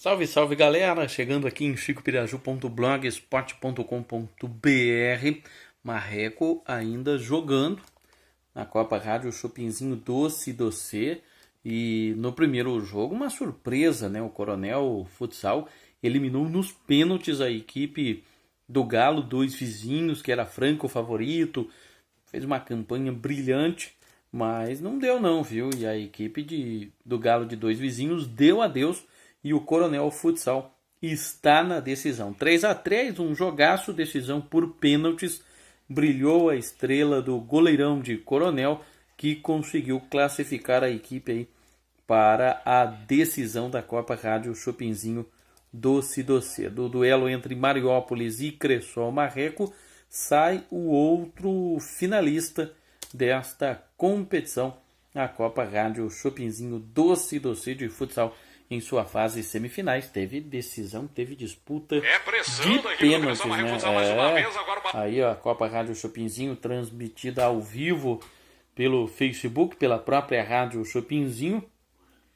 Salve, salve galera! Chegando aqui em chicopiraju.blogspot.com.br. Marreco ainda jogando na Copa Rádio Chopinzinho Doce. E no primeiro jogo, uma surpresa, né? O Coronel Futsal eliminou nos pênaltis a equipe do Galo, dois vizinhos, que era franco favorito. Fez uma campanha brilhante, mas não deu não, viu? E a equipe do Galo de dois vizinhos deu adeus. E o Coronel Futsal está na decisão. 3-3, um jogaço, decisão por pênaltis. Brilhou a estrela do goleirão de Coronel, que conseguiu classificar a equipe aí para a decisão da Copa Rádio Chopinzinho Doce. Do duelo entre Mariópolis e Cressol Marreco, sai o outro finalista desta competição, a Copa Rádio Chopinzinho Doce de futsal. Em sua fase semifinais, teve decisão, teve disputa de pênaltis, né? Aí ó, a Copa Rádio Chopinzinho transmitida ao vivo pelo Facebook, pela própria Rádio Chopinzinho.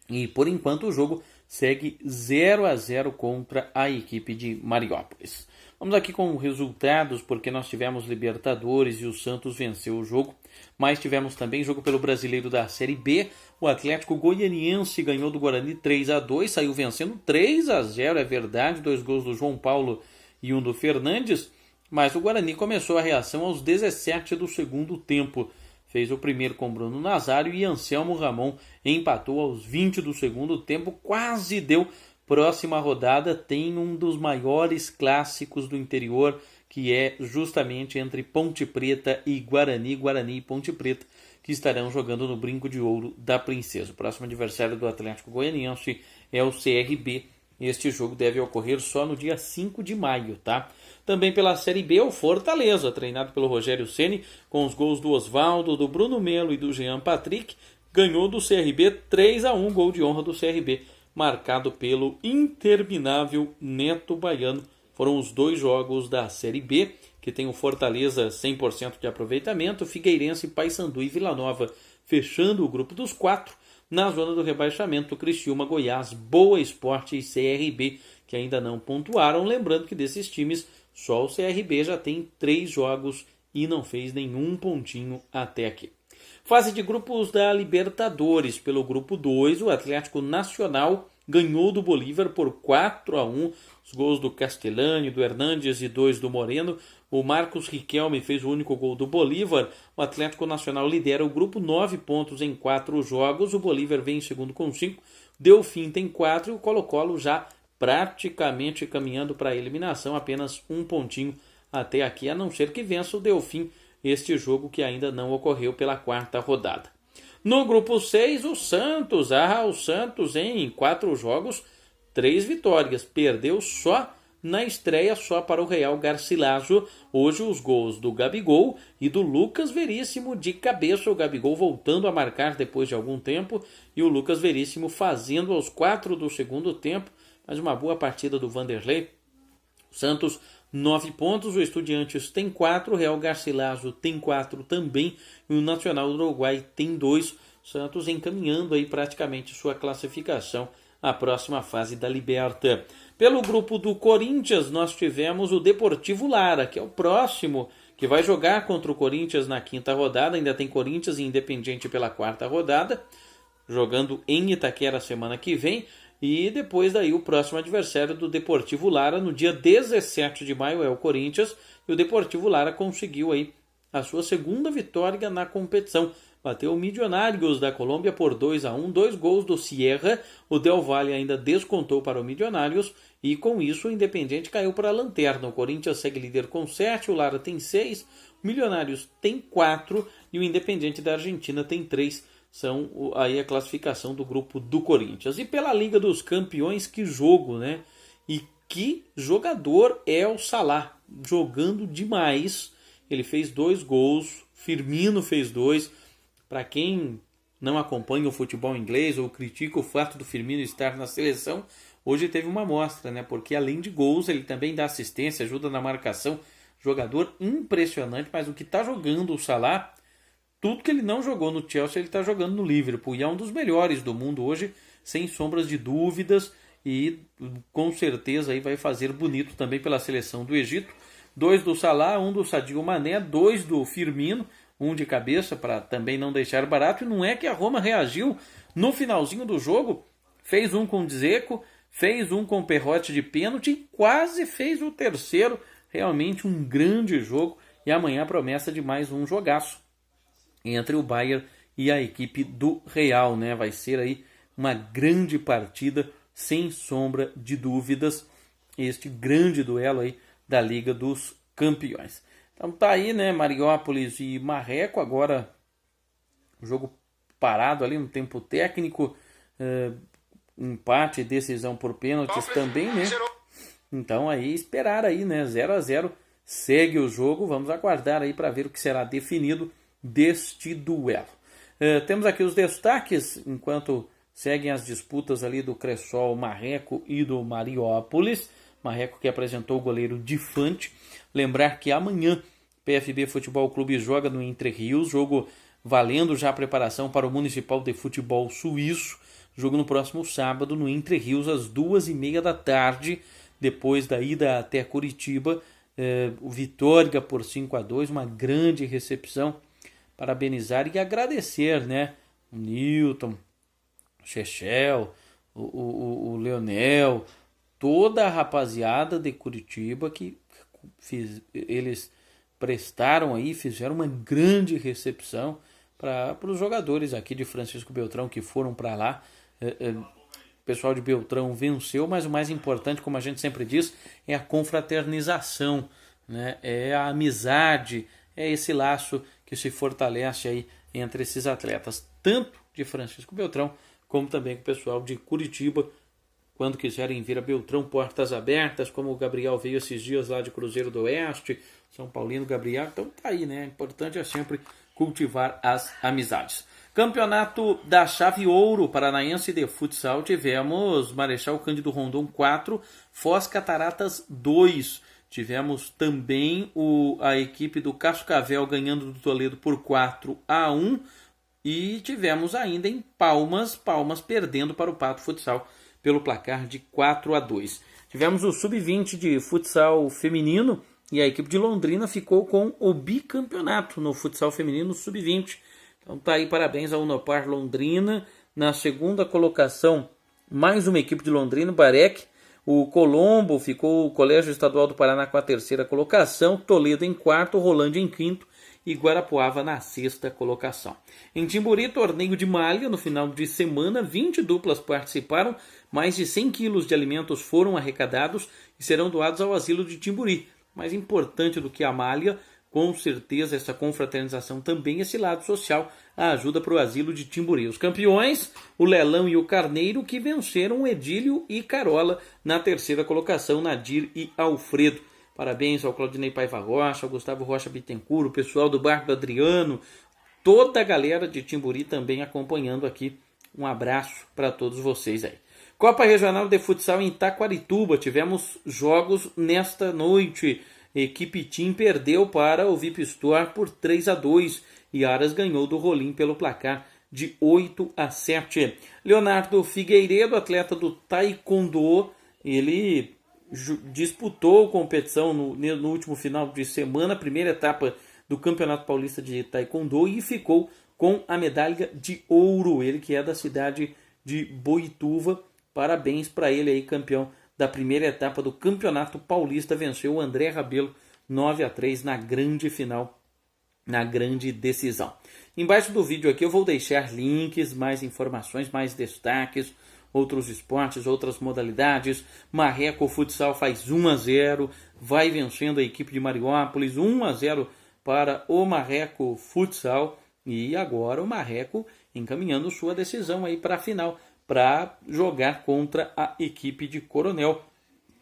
E por enquanto o jogo segue 0-0 contra a equipe de Mariópolis. Vamos aqui com resultados, porque nós tivemos Libertadores e o Santos venceu o jogo. Mas tivemos também jogo pelo Brasileiro da Série B. O Atlético Goianiense ganhou do Guarani 3-2, saiu vencendo 3-0, é verdade, 2 gols do João Paulo e um do Fernandes. Mas o Guarani começou a reação aos 17 do segundo tempo. Fez o primeiro com Bruno Nazário e Anselmo Ramon empatou aos 20 do segundo tempo, quase deu. Próxima rodada tem um dos maiores clássicos do interior, que é justamente entre Ponte Preta e Guarani e Ponte Preta, que estarão jogando no Brinco de Ouro da Princesa. O próximo adversário do Atlético Goianiense é o CRB. Este jogo deve ocorrer só no dia 5 de maio, tá? Também pela Série B, o Fortaleza, treinado pelo Rogério Ceni, com os gols do Osvaldo, do Bruno Melo e do Jean Patrick, ganhou do CRB 3-1, gol de honra do CRB, marcado pelo interminável Neto Baiano. Foram os dois jogos da Série B, que tem o Fortaleza 100% de aproveitamento, Figueirense, Paysandu e Vila Nova fechando o grupo dos 4. Na zona do rebaixamento, Criciúma, Goiás, Boa Esporte e CRB, que ainda não pontuaram. Lembrando que desses times, só o CRB já tem 3 jogos e não fez nenhum pontinho até aqui. Fase de grupos da Libertadores. Pelo grupo 2, o Atlético Nacional ganhou do Bolívar por 4-1. Os gols do Castellani, do Hernandes e 2 do Moreno. O Marcos Riquelme fez o único gol do Bolívar. O Atlético Nacional lidera o grupo, 9 pontos em 4 jogos. O Bolívar vem em segundo com 5. Delfim tem 4 e o Colo-Colo já praticamente caminhando para a eliminação. Apenas um pontinho até aqui, a não ser que vença o Delfim este jogo que ainda não ocorreu pela 4ª rodada. No grupo 6, o Santos. O Santos em 4 jogos, 3 vitórias. Perdeu só na estreia, só para o Real Garcilaso. Hoje os gols do Gabigol e do Lucas Veríssimo de cabeça. O Gabigol voltando a marcar depois de algum tempo. E o Lucas Veríssimo fazendo aos 4 do segundo tempo. Mas uma boa partida do Vanderlei. O Santos 9 pontos, o Estudiantes tem 4, o Real Garcilaso tem 4 também, e o Nacional do Uruguai tem 2. Santos encaminhando aí praticamente sua classificação à próxima fase da Liberta. Pelo grupo do Corinthians, nós tivemos o Deportivo Lara, que é o próximo, que vai jogar contra o Corinthians na 5ª rodada. Ainda tem Corinthians e Independiente pela 4ª rodada, jogando em Itaquera semana que vem. E depois daí o próximo adversário do Deportivo Lara no dia 17 de maio é o Corinthians. E o Deportivo Lara conseguiu aí a sua segunda vitória na competição. Bateu o Milionários da Colômbia por 2-1, 2 gols do Sierra. O Del Valle ainda descontou para o Milionários. E com isso o Independiente caiu para a lanterna. O Corinthians segue líder com 7, o Lara tem 6, o Milionários tem 4 e o Independiente da Argentina tem 3. São aí a classificação do grupo do Corinthians. E pela Liga dos Campeões, que jogo, né? E que jogador é o Salah, jogando demais. Ele fez 2 gols, Firmino fez 2. Para quem não acompanha o futebol inglês ou critica o fato do Firmino estar na seleção, hoje teve uma amostra, né? Porque além de gols, ele também dá assistência, ajuda na marcação. Jogador impressionante, mas o que está jogando o Salah, tudo que ele não jogou no Chelsea, ele está jogando no Liverpool. E é um dos melhores do mundo hoje, sem sombras de dúvidas. e com certeza aí vai fazer bonito também pela seleção do Egito. 2 do Salah, 1 do Sadio Mané, 2 do Firmino, 1 de cabeça para também não deixar barato. E não é que a Roma reagiu no finalzinho do jogo, fez um com o Dzeko, fez um com o Perrotti de pênalti e quase fez o terceiro. Realmente um grande jogo e amanhã a promessa de mais um jogaço entre o Bayern e a equipe do Real, né? Vai ser aí uma grande partida, sem sombra de dúvidas, este grande duelo aí da Liga dos Campeões. Então tá aí, né? Mariópolis e Marreco, agora o jogo parado ali no tempo técnico, empate e decisão por pênaltis também, né? Então aí esperar aí, né? 0-0, segue o jogo, vamos aguardar aí para ver o que será definido deste duelo. Temos aqui os destaques, enquanto seguem as disputas ali do Cressol, Marreco e do Mariópolis. Marreco que apresentou o goleiro Difante. Lembrar que amanhã PFB Futebol Clube joga no Entre Rios, jogo valendo já a preparação para o Municipal de Futebol Suíço. Jogo no próximo sábado no Entre Rios às 2h30 da tarde, depois da ida até Curitiba. O Vitória por 5-2, uma grande recepção. Parabenizar e agradecer, né? O Newton, o Chechel, o Leonel, toda a rapaziada de Curitiba que eles prestaram aí, fizeram uma grande recepção para os jogadores aqui de Francisco Beltrão que foram para lá. O pessoal de Beltrão venceu, mas o mais importante, como a gente sempre diz, é a confraternização, né? É a amizade, é esse laço que se fortalece aí entre esses atletas, tanto de Francisco Beltrão, como também com o pessoal de Curitiba. Quando quiserem vir a Beltrão, portas abertas, como o Gabriel veio esses dias lá de Cruzeiro do Oeste, São Paulino Gabriel, então tá aí, né? O importante é sempre cultivar as amizades. Campeonato da Chave Ouro Paranaense de Futsal, tivemos Marechal Cândido Rondon 4, Foz Cataratas 2. Tivemos também a equipe do Cascavel ganhando do Toledo por 4-1. E tivemos ainda em Palmas perdendo para o Pato Futsal pelo placar de 4-2. Tivemos o Sub-20 de futsal feminino e a equipe de Londrina ficou com o bicampeonato no futsal feminino Sub-20. Então tá aí, parabéns ao Unopar Londrina. Na segunda colocação, mais uma equipe de Londrina, Barec. O Colombo ficou o Colégio Estadual do Paraná com a terceira colocação, Toledo em quarto, Rolândia em quinto e Guarapuava na sexta colocação. Em Timburi, torneio de malha, no final de semana, 20 duplas participaram, mais de 100 quilos de alimentos foram arrecadados e serão doados ao asilo de Timburi. Mais importante do que a malha, com certeza essa confraternização também, esse lado social, a ajuda para o asilo de Timburi. Os campeões, o Lelão e o Carneiro, que venceram o Edílio e Carola na terceira colocação, Nadir e Alfredo. Parabéns ao Claudinei Paiva Rocha, ao Gustavo Rocha Bittencourt, o pessoal do Barco do Adriano, toda a galera de Timburi também acompanhando aqui. Um abraço para todos vocês aí. Copa Regional de Futsal em Taquarituba, tivemos jogos nesta noite. Equipe Team perdeu para o VIP Store por 3-2 e Aras ganhou do Rolim pelo placar de 8-7. Leonardo Figueiredo, atleta do Taekwondo, ele disputou competição no último final de semana, primeira etapa do Campeonato Paulista de Taekwondo, e ficou com a medalha de ouro. Ele que é da cidade de Boituva, parabéns para ele aí, campeão da primeira etapa do Campeonato Paulista, venceu o André Rabelo 9-3 na grande final, na grande decisão. Embaixo do vídeo aqui eu vou deixar links, mais informações, mais destaques, outros esportes, outras modalidades. Marreco Futsal faz 1-0, vai vencendo a equipe de Mariópolis, 1-0 para o Marreco Futsal, e agora o Marreco encaminhando sua decisão aí para a final, para jogar contra a equipe de Coronel.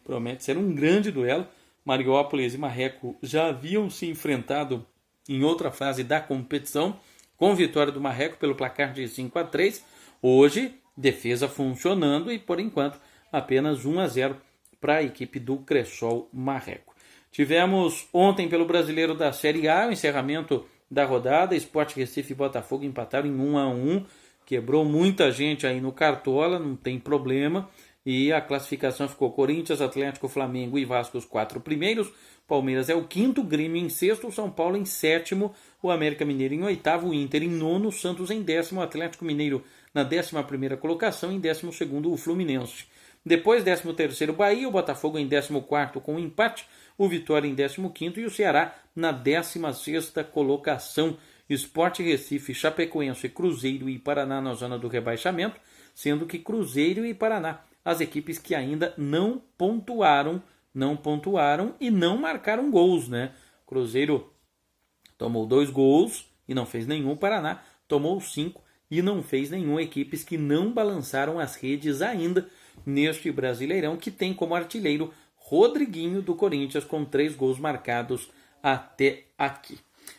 Promete ser um grande duelo. Mariópolis e Marreco já haviam se enfrentado em outra fase da competição, com vitória do Marreco pelo placar de 5-3. Hoje, defesa funcionando e, por enquanto, apenas 1-0 para a equipe do Cressol Marreco. Tivemos ontem pelo Brasileiro da Série A o encerramento da rodada. Sport Recife e Botafogo empataram em 1-1. Quebrou muita gente aí no Cartola, não tem problema. E a classificação ficou Corinthians, Atlético, Flamengo e Vasco os 4 primeiros. Palmeiras é o quinto, Grêmio em sexto, São Paulo em sétimo, o América Mineiro em oitavo, o Inter em nono, Santos em décimo, o Atlético Mineiro na 11ª colocação, em 12º o Fluminense. Depois 13º Bahia, o Botafogo em 14º com um empate, o Vitória em 15º e o Ceará na 16ª colocação. Sport Recife, Chapecoense, Cruzeiro e Paraná na zona do rebaixamento, sendo que Cruzeiro e Paraná as equipes que ainda não pontuaram e não marcaram gols, né? Cruzeiro tomou 2 gols e não fez nenhum. O Paraná tomou 5 e não fez nenhum. Equipes que não balançaram as redes ainda neste Brasileirão, que tem como artilheiro Rodriguinho do Corinthians com 3 gols marcados até aqui.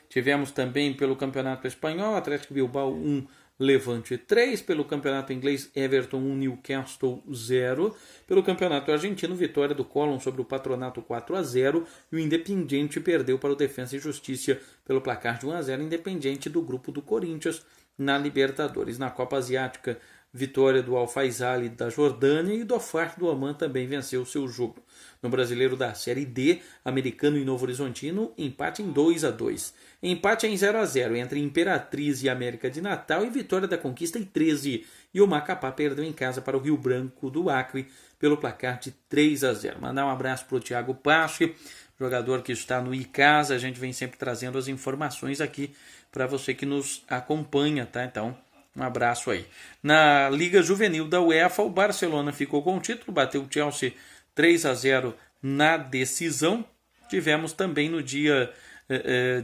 Tivemos também pelo Campeonato Espanhol, Atlético Bilbao 1, Levante 3, pelo Campeonato Inglês, Everton 1, Newcastle 0, pelo Campeonato Argentino, vitória do Colón sobre o Patronato 4-0, e o Independiente perdeu para o Defensa e Justiça pelo placar de 1-0, Independiente do grupo do Corinthians na Libertadores. Na Copa Asiática, vitória do Al-Faisal da Jordânia e do Fart do Oman também venceu o seu jogo. No Brasileiro da Série D, Americano e Novo Horizontino, empate em 2-2. Empate em 0-0 entre Imperatriz e América de Natal e vitória da Conquista em 13. E o Macapá perdeu em casa para o Rio Branco do Acre pelo placar de 3-0. Mandar um abraço para o Thiago Pache, jogador que está no Icasa. A gente vem sempre trazendo as informações aqui para você que nos acompanha, tá? Então, um abraço aí. Na Liga Juvenil da UEFA, o Barcelona ficou com o título, bateu o Chelsea 3-0 na decisão. Tivemos também no dia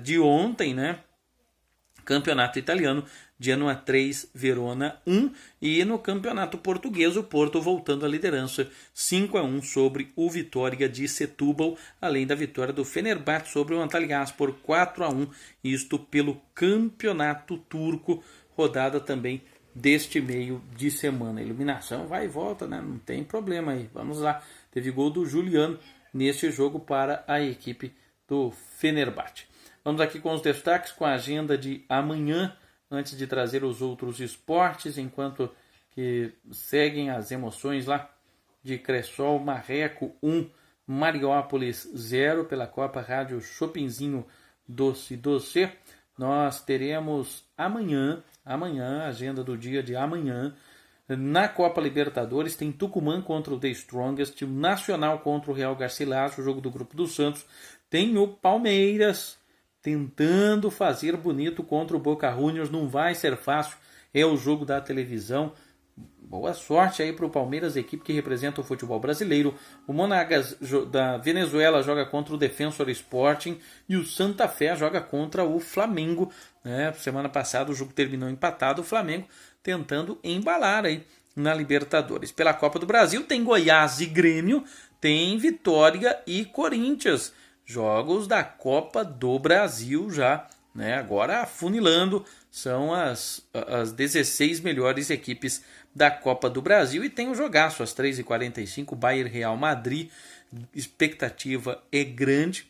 de ontem, né? Campeonato Italiano, Genoa 3, Verona 1. E no Campeonato Português, o Porto voltando à liderança 5-1 sobre o Vitória de Setúbal, além da vitória do Fenerbahçe sobre o Antalyaspor 4-1, isto pelo Campeonato Turco, rodada também deste meio de semana. A iluminação vai e volta, né? Não tem problema aí. Vamos lá. Teve gol do Juliano neste jogo para a equipe do Fenerbahçe. Vamos aqui com os destaques, com a agenda de amanhã, antes de trazer os outros esportes, enquanto que seguem as emoções lá de Cressol, Marreco 1, Mariópolis 0, pela Copa Rádio Chopinzinho Doce Doce. Nós teremos amanhã, a agenda do dia de amanhã, na Copa Libertadores, tem Tucumã contra o The Strongest, o Nacional contra o Real Garcilaso, o jogo do Grupo dos Santos. Tem o Palmeiras tentando fazer bonito contra o Boca Juniors, não vai ser fácil, é o jogo da televisão. Boa sorte aí para o Palmeiras, a equipe que representa o futebol brasileiro. O Monagas da Venezuela joga contra o Defensor Sporting e o Santa Fé joga contra o Flamengo. Semana passada o jogo terminou empatado, o Flamengo tentando embalar aí na Libertadores. Pela Copa do Brasil tem Goiás e Grêmio, tem Vitória e Corinthians. Jogos da Copa do Brasil já, agora afunilando, são as 16 melhores equipes da Copa do Brasil, e tem um jogaço às 3h45, Bayern Real Madrid. Expectativa é grande,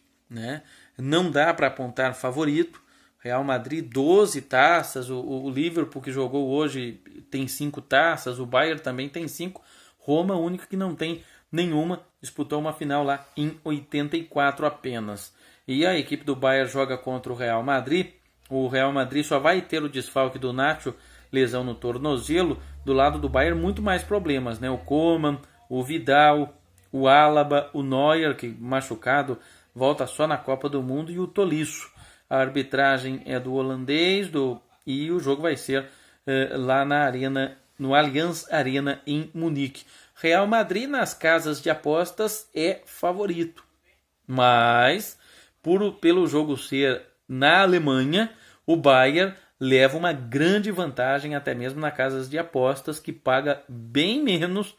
não dá para apontar favorito. Real Madrid 12 taças, o Liverpool que jogou hoje tem 5 taças, o Bayern também tem 5, Roma, o único que não tem nenhuma, disputou uma final lá em 84 apenas. E a equipe do Bayern joga contra o Real Madrid. O Real Madrid só vai ter o desfalque do Nacho, lesão no tornozelo. Do lado do Bayern, muito mais problemas, O Coman, o Vidal, o Alaba, o Neuer, que machucado, volta só na Copa do Mundo, e o Tolisso. A arbitragem é do holandês, e o jogo vai ser lá na arena, no Allianz Arena em Munique. Real Madrid nas casas de apostas é favorito, mas pelo jogo ser na Alemanha, o Bayern leva uma grande vantagem até mesmo nas casas de apostas, que paga bem menos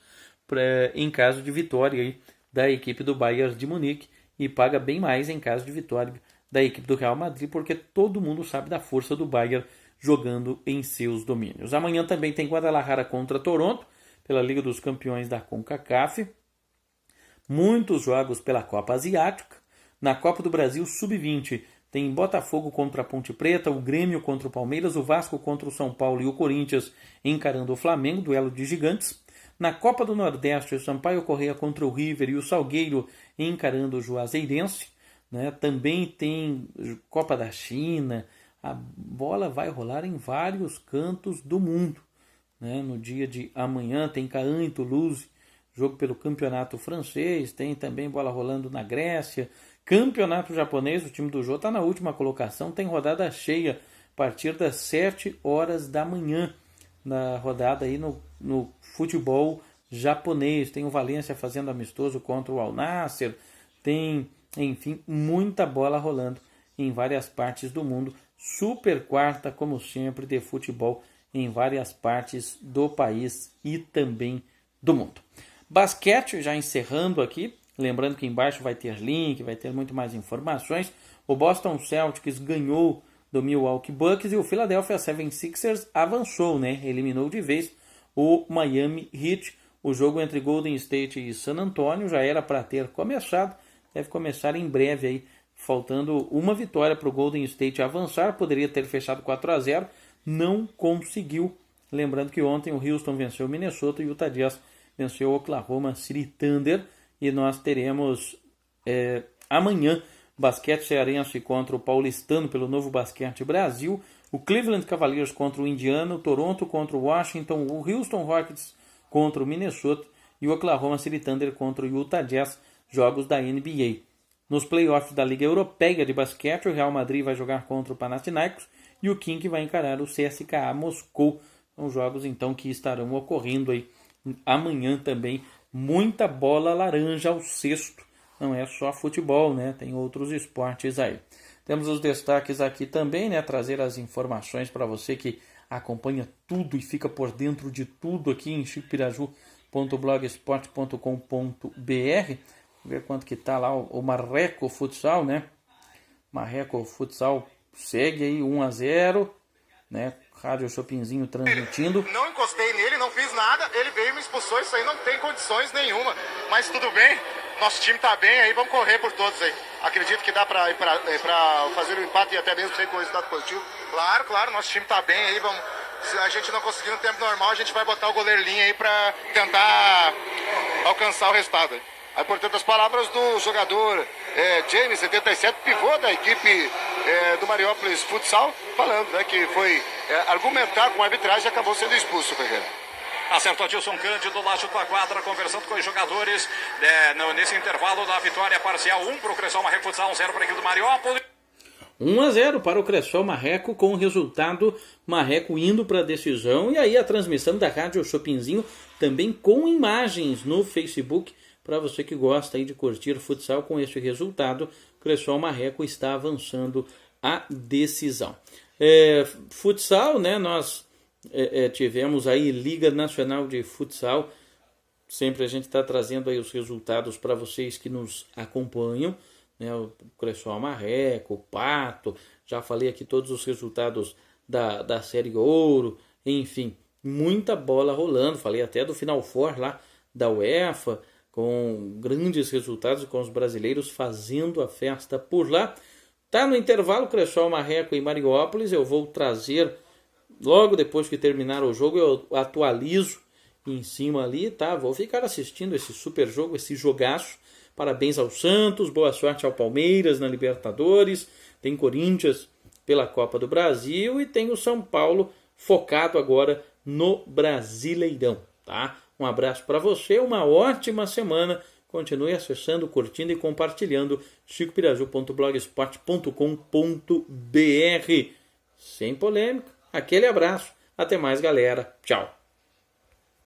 em caso de vitória aí da equipe do Bayern de Munique, e paga bem mais em caso de vitória da equipe do Real Madrid, porque todo mundo sabe da força do Bayern jogando em seus domínios. Amanhã também tem Guadalajara contra Toronto, pela Liga dos Campeões da CONCACAF. Muitos jogos pela Copa Asiática. Na Copa do Brasil Sub-20 tem Botafogo contra a Ponte Preta, o Grêmio contra o Palmeiras, o Vasco contra o São Paulo e o Corinthians encarando o Flamengo, duelo de gigantes. Na Copa do Nordeste, o Sampaio Corrêa contra o River e o Salgueiro encarando o Juazeirense. Né? Também tem Copa da China. A bola vai rolar em vários cantos do mundo. Né? No dia de amanhã tem Caen e Toulouse, jogo pelo campeonato francês. Tem também bola rolando na Grécia. Campeonato japonês, o time do Jô está na última colocação. Tem rodada cheia a partir das 7 horas da manhã. Na rodada aí no futebol japonês. Tem o Valência fazendo amistoso contra o Al Nassr. Tem, enfim, muita bola rolando em várias partes do mundo. Super quarta, como sempre, de futebol em várias partes do país e também do mundo. Basquete, já encerrando aqui. Lembrando que embaixo vai ter link, vai ter muito mais informações. O Boston Celtics ganhou do Milwaukee Bucks e o Philadelphia 76ers avançou, né? Eliminou de vez o Miami Heat. O jogo entre Golden State e San Antonio já era para ter começado, deve começar em breve aí, faltando uma vitória para o Golden State avançar. Poderia ter fechado 4-0, não conseguiu. Lembrando que ontem o Houston venceu o Minnesota e o Utah Jazz venceu o Oklahoma City Thunder. E nós teremos amanhã basquete cearense contra o paulistano pelo Novo Basquete Brasil, o Cleveland Cavaliers contra o Indiana, o Toronto contra o Washington, o Houston Rockets contra o Minnesota e o Oklahoma City Thunder contra o Utah Jazz, jogos da NBA. Nos playoffs da Liga Europeia de Basquete, o Real Madrid vai jogar contra o Panathinaikos e o Khimki vai encarar o CSKA Moscou. São jogos então que estarão ocorrendo aí amanhã também. Muita bola laranja ao cesto. Não é só futebol, né? Tem outros esportes aí. Temos os destaques aqui também, né? Trazer as informações para você que acompanha tudo e fica por dentro de tudo aqui em chicopiraju.blogspot.com.br. Ver quanto que tá lá o Marreco Futsal, né? Marreco Futsal segue aí 1-0, né? Rádio Chopinzinho transmitindo. Não encostei nele, não fiz nada, ele veio e me expulsou, isso aí não tem condições nenhuma. Mas tudo bem, nosso time tá bem aí, vamos correr por todos aí. Acredito que dá pra fazer o empate e até mesmo sair com o resultado positivo. Claro, nosso time tá bem aí, vamos. Se a gente não conseguir no tempo normal, a gente vai botar o goleiro linha aí pra tentar alcançar o resultado aí. Aí, portanto, as palavras do jogador James, 77, pivô da equipe do Mariópolis Futsal, falando, né, que foi argumentar com a arbitragem e acabou sendo expulso, Ferreira. Acertou Dilson Cândido lá junto à quadra, conversando com os jogadores nesse intervalo da vitória parcial. 1 para o Cressol Marreco Futsal, 1-0 para a equipe do Mariópolis. 1-0 para o Cressol Marreco, com o resultado Marreco indo para a decisão. E aí a transmissão da Rádio Chopinzinho também com imagens no Facebook, para você que gosta aí de curtir futsal. Com esse resultado, o Cressol Marreco está avançando a decisão. Futsal, né? Nós tivemos aí Liga Nacional de Futsal. Sempre a gente está trazendo aí os resultados para vocês que nos acompanham, né? O Cressol Marreco, o Pato, já falei aqui todos os resultados da Série Ouro, enfim, muita bola rolando. Falei até do Final Four lá da UEFA, com grandes resultados e com os brasileiros fazendo a festa por lá. Tá no intervalo, Cressol Marreco e Mariópolis. Eu vou trazer, logo depois que terminar o jogo, eu atualizo em cima ali, tá? Vou ficar assistindo esse super jogo, esse jogaço. Parabéns ao Santos, boa sorte ao Palmeiras na Libertadores. Tem Corinthians pela Copa do Brasil e tem o São Paulo focado agora no Brasileirão, tá? Um abraço para você, uma ótima semana. Continue acessando, curtindo e compartilhando chicopiraju.blogspot.com.br. Sem polêmica, aquele abraço. Até mais, galera. Tchau.